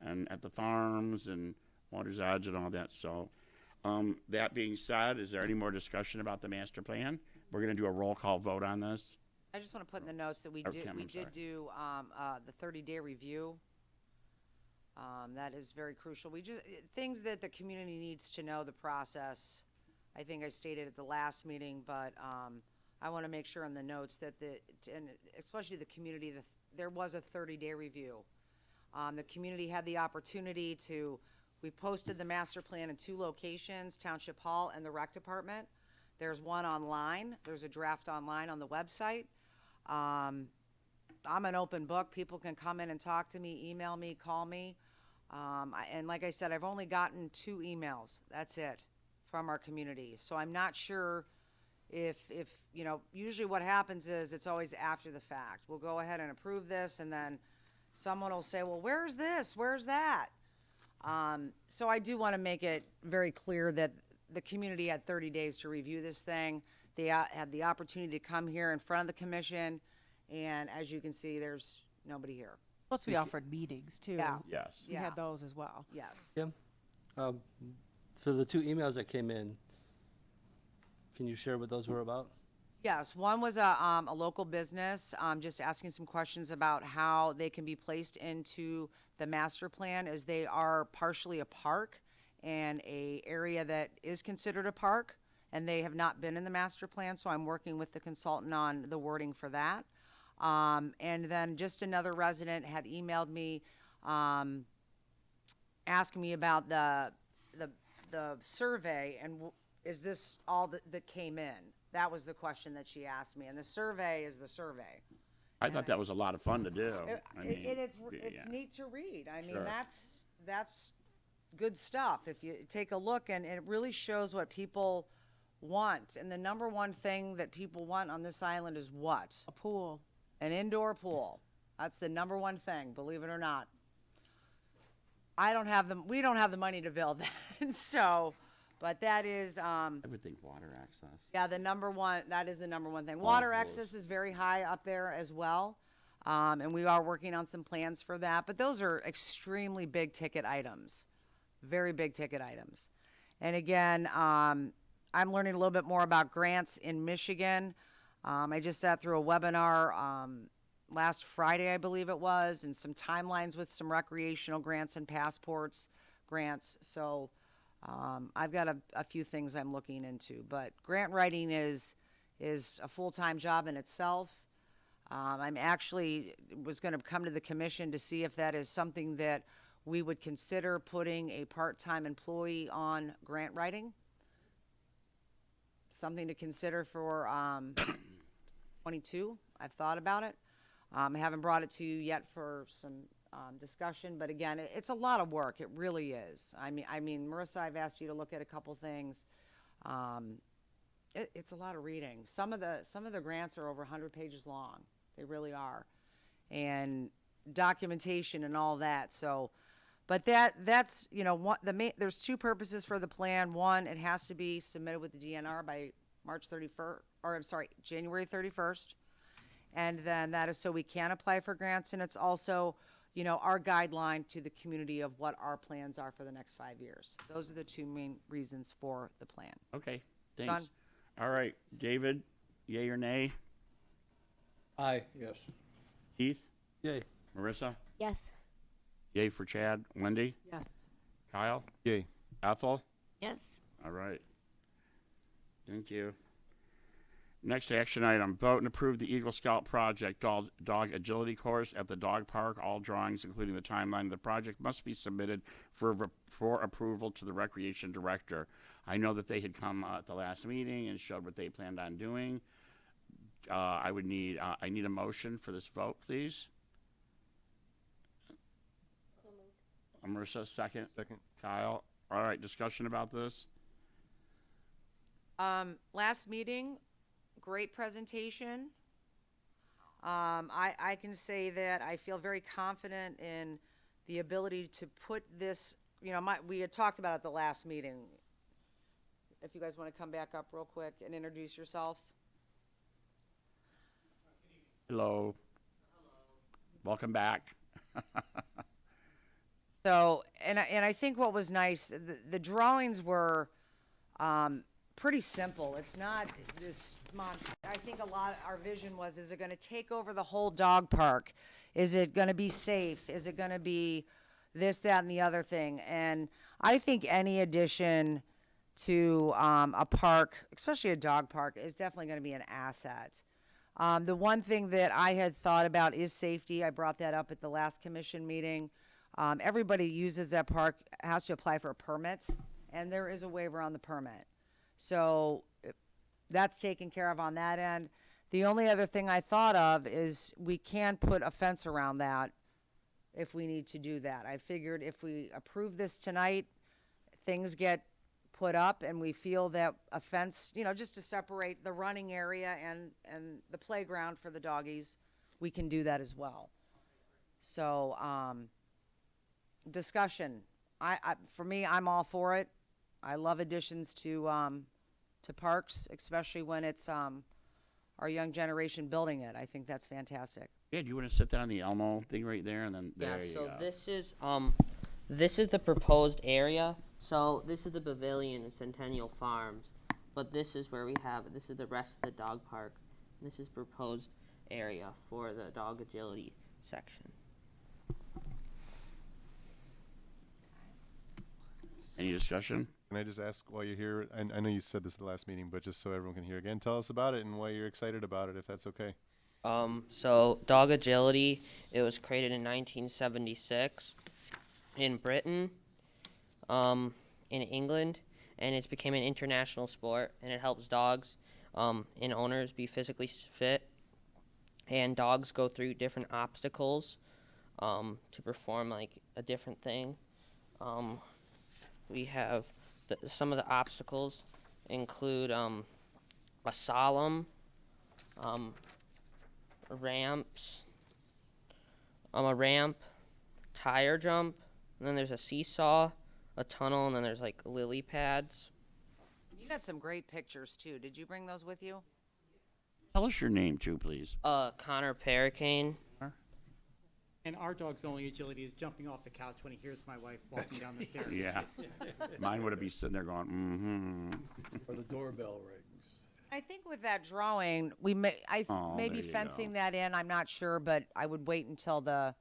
and at the farms and Water's Edge and all that. So that being said, is there any more discussion about the master plan? We're going to do a roll call vote on this.
I just want to put in the notes that we
Oh,
did
Kim,
we
I'm
did
sorry.
do the 30-day review. That is very crucial. Things that the community needs to know the process. I think I stated at the last meeting, but I want to make sure in the notes that and especially the community, there was a 30-day review. The community had the opportunity we posted the master plan in 2 locations, Township Hall and the Rec Department. There's one online. There's a draft online on the website. I'm an open book. People can come in and talk to me, email me, call me. And like I said, I've only gotten 2 emails. That's it from our community. So I'm not sure if usually what happens is it's always after the fact. We'll go ahead and approve this, and then someone will say, well, where's this? Where's that? So I do want to make it very clear that the community had 30 days to review this thing. They had the opportunity to come here in front of the commission, and as you can see, there's nobody here.
Plus, we offered meetings too.
Yeah.
Yes.
We had those as well.
Yes.
Kim, for the 2 emails that came in, can you share what those were about?
Yes, one was a local business, just asking some questions about how they can be placed into the master plan, as they are partially a park and a area that is considered a park, and they have not been in the master plan, so I'm working with the consultant on the wording for that. And then just another resident had emailed me, asking me about the survey, and is this all that came in? That was the question that she asked me, and the survey is the survey.
I thought that was a lot of fun to do.
It's
yeah.
neat to read. I mean,
Sure.
that's good stuff. If you take a look, and it really shows what people want. And the number one thing that people want on this island is what?
A pool.
An indoor pool. That's the number one thing, believe it or not. We don't have the money to build that. So, but that is,
I would think water access.
yeah, that is the number one thing. Water
course.
access is very high up there as well. And we are working on some plans for that, but those are extremely big ticket items, very big ticket items. And again, I'm learning a little bit more about grants in Michigan. I just sat through a webinar last Friday, I believe it was, and some timelines with some recreational grants and passports grants. So I've got a few things I'm looking into, but grant writing is a full-time job in itself. I'm actually was going to come to the commission to see if that is something that we would consider putting a part-time employee on grant writing. Something to consider for 22. I've thought about it. I haven't brought it to you yet for some discussion, but again, it's a lot of work. It really is. I mean, Marissa, I've asked you to look at a couple things. It's a lot of reading. Some of the grants are over 100 pages long. They really are, and documentation and all that. So, but that's there's 2 purposes for the plan. One, it has to be submitted with the DNR by January 31st. And then that is so we can apply for grants, and it's also, our guideline to the community of what our plans are for the next 5 years. Those are the 2 main reasons for the plan.
Okay, thanks.
Done.
All right, David, yay or nay?
Aye, yes.
Keith?
Yay.
Marissa?
Yes.
Yay for Chad. Wendy?
Yes.
Kyle?
Yay.
Ethel?
Yes.
All right. Thank you. Next action item, vote and approve the Eagle Scout project dog agility course at the dog park. All drawings, including the timeline of the project, must be submitted for approval to the recreation director. I know that they had come at the last meeting and showed what they planned on doing. I need a motion for this vote, please. So moved. Marissa, second.
Second.
Kyle. All right, discussion about this.
Last meeting, great presentation. I can say that I feel very confident in the ability to put this, we had talked about it at the last meeting. If you guys want to come back up real quick and introduce yourselves.
Hello. Welcome back.
So, and I think what was nice, the drawings were pretty simple. It's not this monster. I think our vision was, is it going to take over the whole dog park? Is it going to be safe? Is it going to be this, that, and the other thing. And I think any addition to a park, especially a dog park, is definitely going to be an asset. The one thing that I had thought about is safety. I brought that up at the last commission meeting. Everybody uses that park has to apply for a permit, and there is a waiver on the permit. So that's taken care of on that end. The only other thing I thought of is we can put a fence around that if we need to do that. I figured if we approve this tonight, things get put up and we feel that a fence, just to separate the running area and the playground for the doggies, we can do that as well. So, discussion. For me, I'm all for it. I love additions to parks, especially when it's our young generation building it. I think that's fantastic.
Yeah, do you want to set that on the Elmo thing right there, and then there you
so
go.
this is the proposed area. So this is the pavilion at Centennial Farms, but this is where this is the rest of the dog park. This is proposed area for the dog agility section.
Any discussion?
Can I just ask while you're here, I know you said this at the last meeting, but just so everyone can hear again, tell us about it and why you're excited about it, if that's okay.
So dog agility, it was created in 1976 in Britain, in England, and it's became an international sport, and it helps dogs and owners be physically fit, and dogs go through different obstacles to perform like a different thing. We have some of the obstacles include a slalom, ramps, a ramp, tire jump, and then there's a seesaw, a tunnel, and then there's like lily pads.
You got some great pictures too. Did you bring those with you?
Tell us your name too, please.
Connor Paracane.
And our dog's only agility is jumping off the couch when he hears my wife walking down the stairs.
Yeah. Mine would have been sitting there going, mm-hmm.
Or the doorbell rings.
I think with that drawing, we maybe
there you
fencing
go.
that in. I'm not sure, but I would wait until the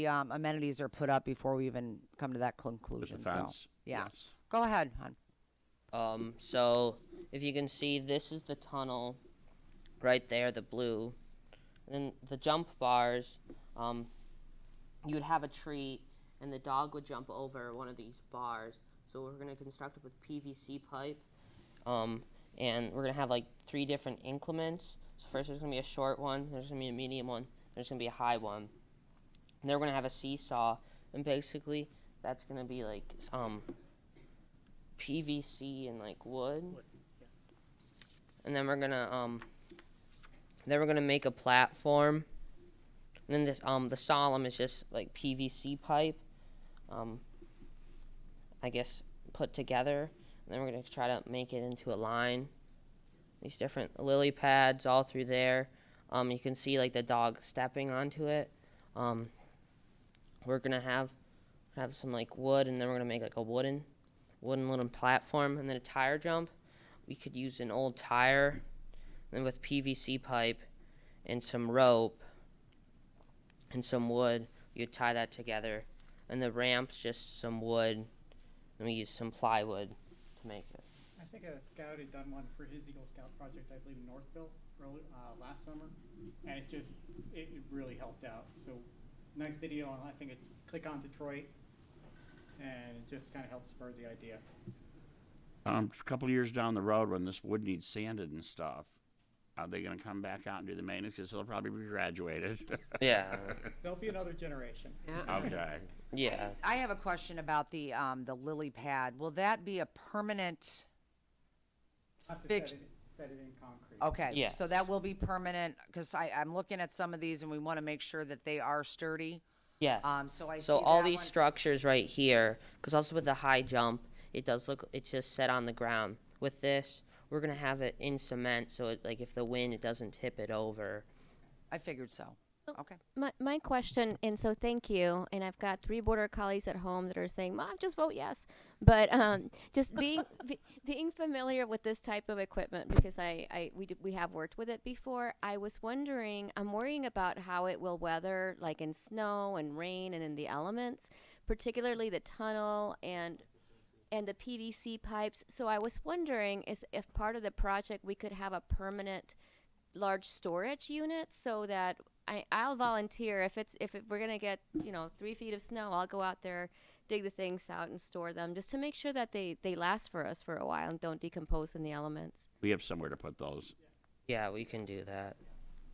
amenities are put up before we even come to that
With
conclusion.
the
So,
fence?
yeah.
Yes.
Go ahead, hon.
So if you can see, this is the tunnel right there, the blue. And then the jump bars, you would have a tree and the dog would jump over one of these bars. So we're going to construct it with PVC pipe. And we're going to have like 3 different increments. So first there's going to be a short one, there's going to be a medium one, there's going to be a high one. And then we're going to have a seesaw. And basically that's going to be like PVC and like wood. And then we're gonna make a platform. And then this the solemn is just like PVC pipe, I guess put together. And then we're gonna try to make it into a line. These different lily pads all through there. You can see like the dog stepping onto it. We're gonna have some like wood, and then we're gonna make like a wooden little platform, and then a tire jump. We could use an old tire, and with PVC pipe and some rope and some wood, you tie that together. And the ramp's just some wood, and we use some plywood to make it.
I think a scout had done one for his Eagle Scout project, I believe in Northville, last summer, and it really helped out. So nice video on, I think it's Click on Detroit, and it just kind of helped spur the idea.
A couple years down the road, when this wood needs sanded and stuff, are they going to come back out and do the maintenance? Because he'll probably be graduated.
Yeah.
There'll be another generation.
Okay.
Yeah.
I have a question about the lily pad. Will that be a permanent
Have to
fix?
set it in concrete.
Okay,
Yes.
so that will be permanent, because I'm looking at some of these and we want to make sure that they are sturdy.
Yes.
So I
So
see
all
that
these
one.
structures right here, because also with the high jump, it's just set on the ground. With this, we're gonna have it in cement, so it, like if the wind, it doesn't tip it over.
I figured so. Okay.
My question, and so thank you, and I've got 3 border collies at home that are saying, "Mom, just vote yes." But just being familiar with this type of equipment, because we have worked with it before. I was wondering, I'm worrying about how it will weather, like in snow and rain and in the elements, particularly the tunnel and the PVC pipes. So I was wondering if part of the project we could have a permanent large storage unit, so that I'll volunteer if we're gonna get 3 feet of snow. I'll go out there, dig the things out, and store them, just to make sure that they last for us for a while and don't decompose in the elements.
We have somewhere to put those.
Yeah, we can do that.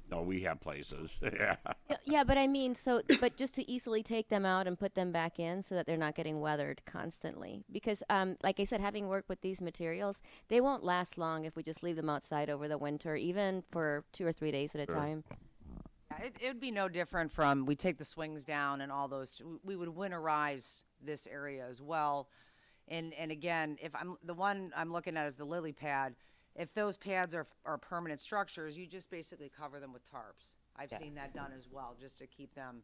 No, we have places. Yeah.
Yeah, but I mean, but just to easily take them out and put them back in, so that they're not getting weathered constantly. Because, like I said, having worked with these materials, they won't last long if we just leave them outside over the winter, even for 2 or 3 days at a time.
Yeah, it would be no different from, we take the swings down and all those, we would winterize this area as well. And again, if the one I'm looking at is the lily pad, if those pads are permanent structures, you just basically cover them with tarps. I've seen that done as well, just to keep them,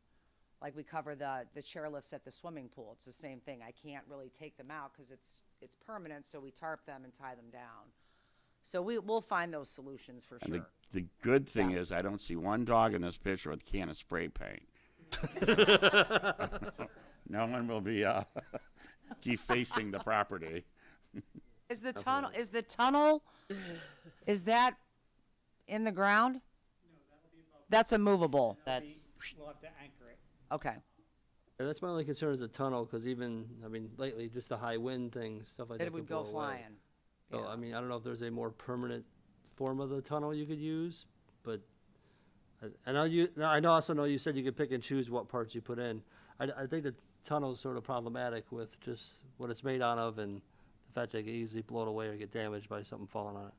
like we cover the chairlifts at the swimming pool. It's the same thing. I can't really take them out because it's permanent, so we tarp them and tie them down. So we'll find those solutions for
And
sure.
the good thing is I don't see one dog in this picture with a can of spray paint. No one will be defacing the property.
Is the tunnel, is that in the ground?
No, that'll be above.
That's a movable.
We'll have to anchor it.
Okay.
Yeah, that's my only concern is the tunnel, because lately, just the high wind thing, stuff like that
It would
could
go
blow away.
flying.
So,
Yeah.
I don't know if there's a more permanent form of the tunnel you could use, but I know you said you could pick and choose what parts you put in. I think the tunnel's sort of problematic with just what it's made out of, and the fact that it can easily blow away or get damaged by something falling on it.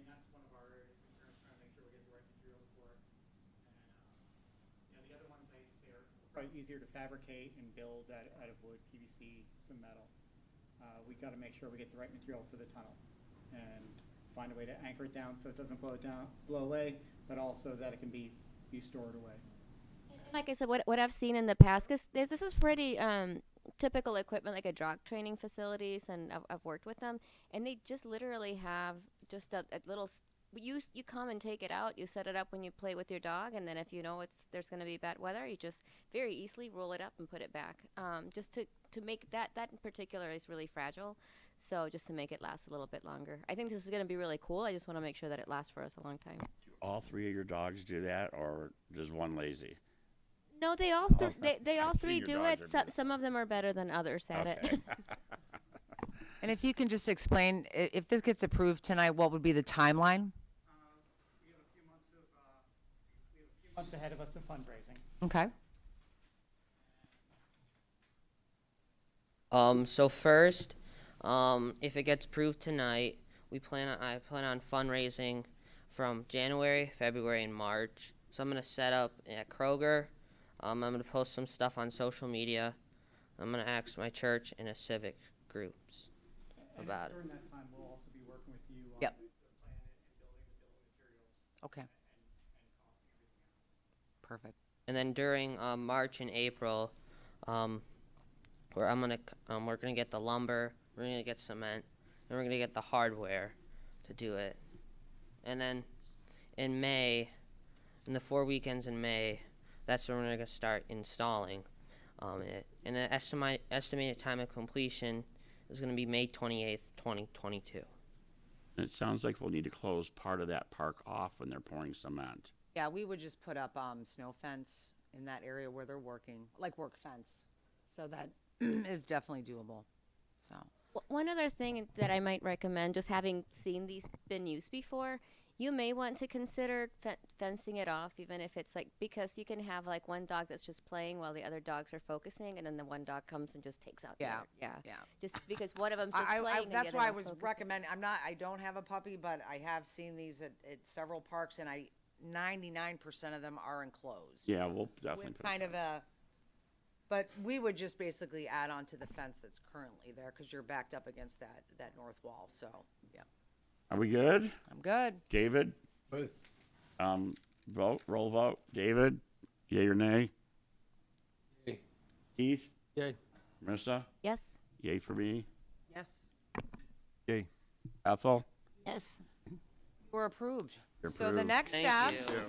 That's one of our areas of concern, is trying to make sure we get the right materials for it. And, the other ones I say are probably easier to fabricate and build out of wood, PVC, some metal. We got to make sure we get the right material for the tunnel and find a way to anchor it down so it doesn't blow away, but also that it can be stored away.
Like I said, what I've seen in the past, because this is pretty typical equipment, like a dog training facilities, and I've worked with them, and they just literally have just a little. You come and take it out. You set it up when you play with your dog, and then if you know there's going to be bad weather, you just very easily roll it up and put it back. Just to make that in particular is really fragile, so just to make it last a little bit longer. I think this is going to be really cool. I just want to make sure that it lasts for us a long time.
Do all 3 of your dogs do that, or does one lazy?
No, they all they all
I've seen
3
your
do
dogs
it.
are beautiful.
Some of them are better than others at it.
Okay.
And if you can just explain, if this gets approved tonight, what would be the timeline?
We have a few months ahead of us of fundraising.
Okay.
So first, if it gets approved tonight, I plan on fundraising from January, February, and March. So I'm gonna set up at Kroger. I'm gonna post some stuff on social media. I'm gonna ask my church and a civic groups about it.
During that time, we'll also be working with you on
Yep.
the plan and building the materials.
Okay.
And costing everything out.
Perfect.
And then during March and April, we're gonna get the lumber, we're gonna get cement, and we're gonna get the hardware to do it. And then in May, in the 4 weekends in May, that's when we're gonna start installing it. And the estimated time of completion is gonna be May 28th, 2022.
It sounds like we'll need to close part of that park off when they're pouring cement.
Yeah, we would just put up snow fence in that area where they're working, like work fence. So that is definitely doable. So.
One other thing that I might recommend, just having seen these been used before, you may want to consider fencing it off, even if it's because you can have one dog that's just playing while the other dogs are focusing, and then the one dog comes and just takes out the other. Yeah. Just because one of them's just playing. And
That's
the
why I
other
was
one's focusing.
recommending. I don't have a puppy, but I have seen these at several parks, and 99% of them are enclosed.
Yeah, we'll definitely
With
put
kind of but we would just basically add on to the fence that's currently there, because you're backed up against that north wall. So, yeah.
Are we good?
I'm good.
David?
But
Vote, roll vote. David, yea or nay?
Yay.
Keith,
Yay.
Marissa,
Yes.
yay for me.
Yes.
Yay.
Ethel,
Yes.
We're approved.
You're
So the
approved.
next
Thank
step.
you.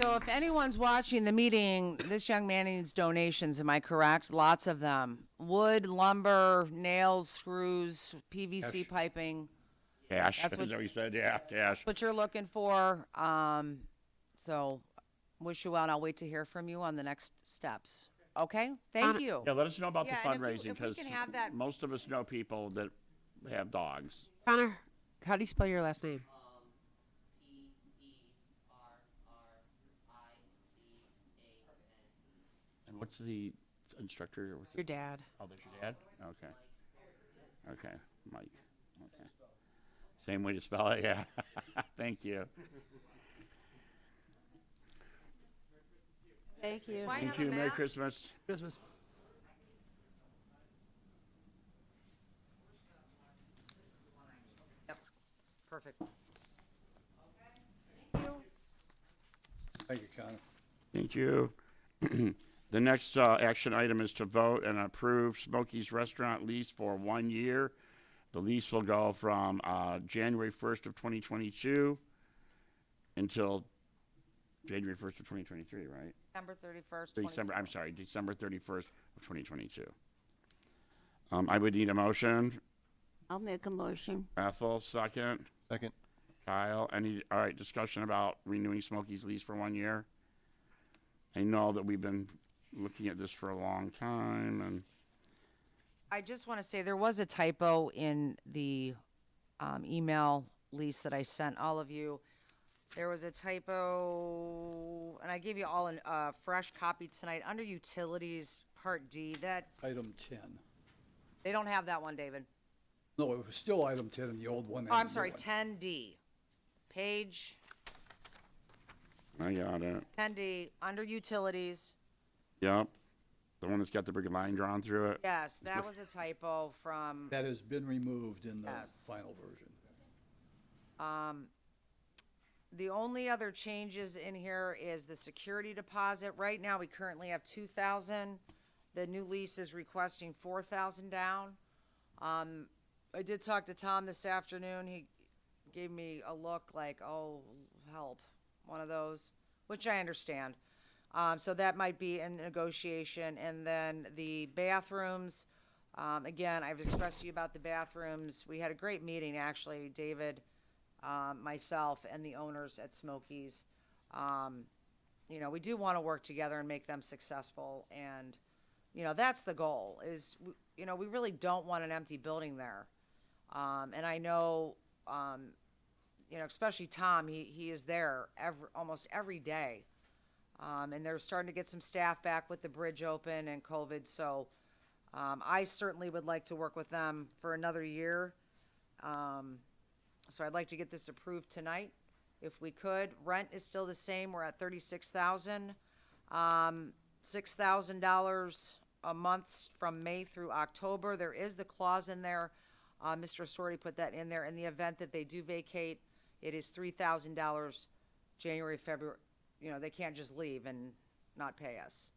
So if anyone's watching the meeting, this young man needs donations, am I correct? Lots of them. Wood, lumber, nails, screws, PVC piping.
Cash,
That's
is
what-
that what you said? Yeah, cash.
What you're looking for. So wish you well, and I'll wait to hear from you on the next steps. Okay? Thank you.
Yeah, let us know about the
Yeah, and if
fundraising,
we
because
can have that-
most of us know people that have dogs.
Connor, how do you spell your last name?
And what's the instructor? What's
Your dad.
Oh, that's your dad? Okay. Okay, Mike. Okay. Same way to spell it, yeah. Thank you.
Thank you.
Thank you. Merry Christmas.
Christmas.
Perfect.
Thank you, Connor.
Thank you. The next action item is to vote and approve Smokey's Restaurant lease for 1 year. The lease will go from January 1st of 2022 until January 1st of 2023, right?
December 31st.
December 31st of 2022. I would need a motion.
I'll make a motion.
Ethel, second.
Second.
Kyle, all right, discussion about renewing Smokey's lease for 1 year. I know that we've been looking at this for a long time, and
I just want to say there was a typo in the email lease that I sent all of you. There was a typo, and I gave you all a fresh copy tonight under utilities, Part D. That
Item 10.
they don't have that one, David.
No, it was still item 10 in the old one.
Oh,
and
I'm
the new
sorry,
one.
10D, page
I got it.
10D under utilities.
Yep. The one that's got the big line drawn through it.
Yes, that was a typo from.
That has been removed in the
Yes.
final version.
The only other changes in here is the security deposit. Right now, we currently have 2,000. The new lease is requesting 4,000 down. I did talk to Tom this afternoon. He gave me a look like, oh, help, one of those, which I understand. So that might be in negotiation. And then the bathrooms, again, I've expressed to you about the bathrooms. We had a great meeting, actually, David, myself, and the owners at Smokies. You know, we do want to work together and make them successful. And, you know, that's the goal is, you know, we really don't want an empty building there. And I know, you know, especially Tom, he is there almost every day. And they're starting to get some staff back with the bridge open and COVID. So I certainly would like to work with them for another year. So I'd like to get this approved tonight, if we could. Rent is still the same. We're at $36,000, $6,000 a month from May through October. There is the clause in there. Mr. Sorty put that in there. In the event that they do vacate, it is $3,000 January, February. You know, they can't just leave and not pay us.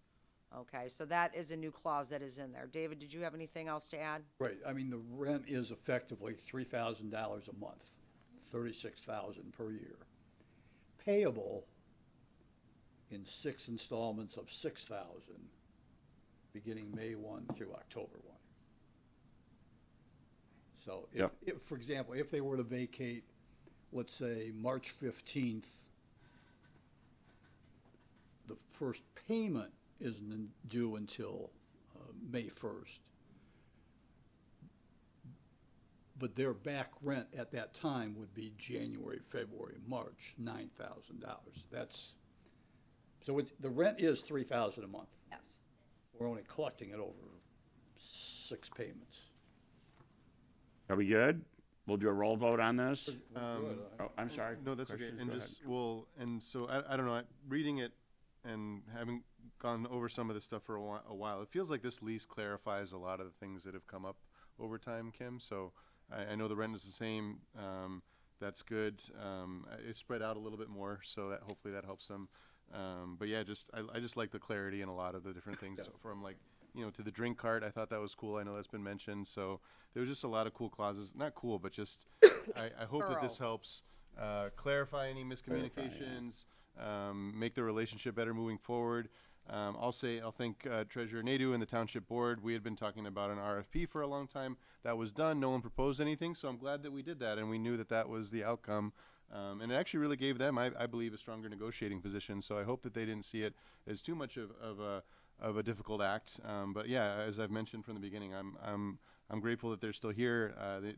Okay, so that is a new clause that is in there. David, did you have anything else to add?
Right, I mean, the rent is effectively $3,000 a month, $36,000 per year. Payable in 6 installments of $6,000, beginning May 1 through October 1. So if, for example, if they were to vacate, let's say, March 15th, the first payment isn't due until May 1st. But their back rent at that time would be January, February, March, $9,000. That's, so the rent is $3,000 a month.
Yes.
We're only collecting it over 6 payments.
Are we good? We'll do a roll vote on this.
Good.
I'm sorry.
No, that's okay.
Questions?
And
Go
just,
ahead.
and so I don't know, reading it and having gone over some of this stuff for a while, it feels like this lease clarifies a lot of the things that have come up over time, Kim. So I know the rent is the same. That's good. It's spread out a little bit more, so that hopefully that helps them. But yeah, I just like the clarity in a lot of the different things from like, to the drink cart. I thought that was cool. I know that's been mentioned. So there was just a lot of cool clauses. Not cool, but just I hope that this helps clarify any miscommunications, make the relationship better moving forward. I'll thank Treasurer Nadeau and the Township Board. We had been talking about an RFP for a long time. That was done. No one proposed anything, so I'm glad that we did that, and we knew that that was the outcome. And it actually really gave them, I believe, a stronger negotiating position. So I hope that they didn't see it as too much of a difficult act. But yeah, as I've mentioned from the beginning, I'm grateful that they're still here.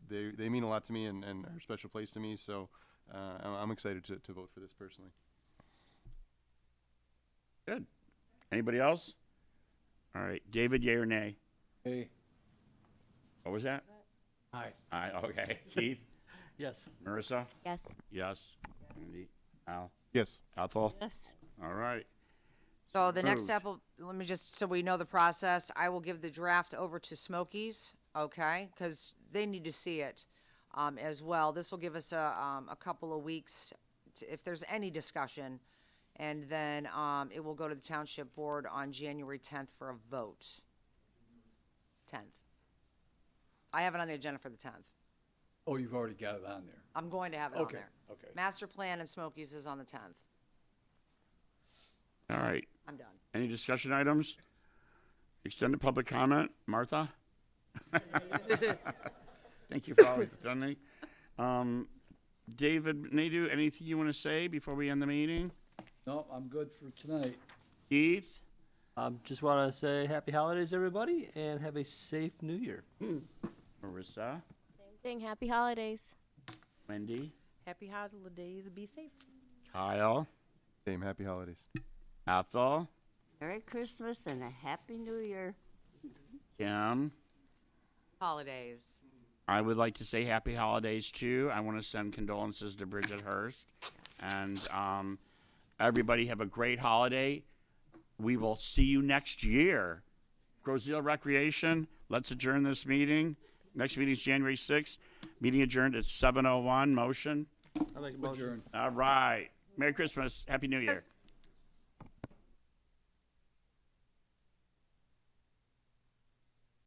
They mean a lot to me and are a special place to me. So I'm excited to vote for this personally.
Good. Anybody else? All right, David, yay or nay?
Hey,
What was that?
aye.
Aye, okay. Keith?
Yes.
Marissa?
Yes.
Yes. Andy? Al?
Yes.
Ethel?
Yes.
All right.
So the next
Approved.
step, let me just, so we know the process, I will give the draft over to Smokies, okay? Because they need to see it as well. This will give us a couple of weeks if there's any discussion. And then it will go to the Township Board on January 10th for a vote. 10th. I have it on the agenda for the 10th.
Oh, you've already got it on there.
I'm going to have it on
Okay,
there.
okay.
Master Plan and Smokies is on the 10th.
All right.
I'm done.
Any discussion items? Extended public comment? Martha? Thank you for always attending. David Nadeau, anything you want to say before we end the meeting?
No, I'm good for tonight.
Keith?
Just want to say happy holidays, everybody, and have a safe New Year.
Marissa?
Same thing. Happy holidays.
Wendy?
Happy holidays, be safe.
Kyle?
Same. Happy holidays.
Ethel?
Merry Christmas and a Happy New Year.
Kim?
Holidays.
I would like to say happy holidays too. I want to send condolences to Bridget Hurst. And everybody have a great holiday. We will see you next year. Grosseal Recreation, let's adjourn this meeting. Next meeting is January 6th. Meeting adjourned at 7:01. Motion.
I'll make a motion.
Adjourn.
All right. Merry Christmas. Happy New Year.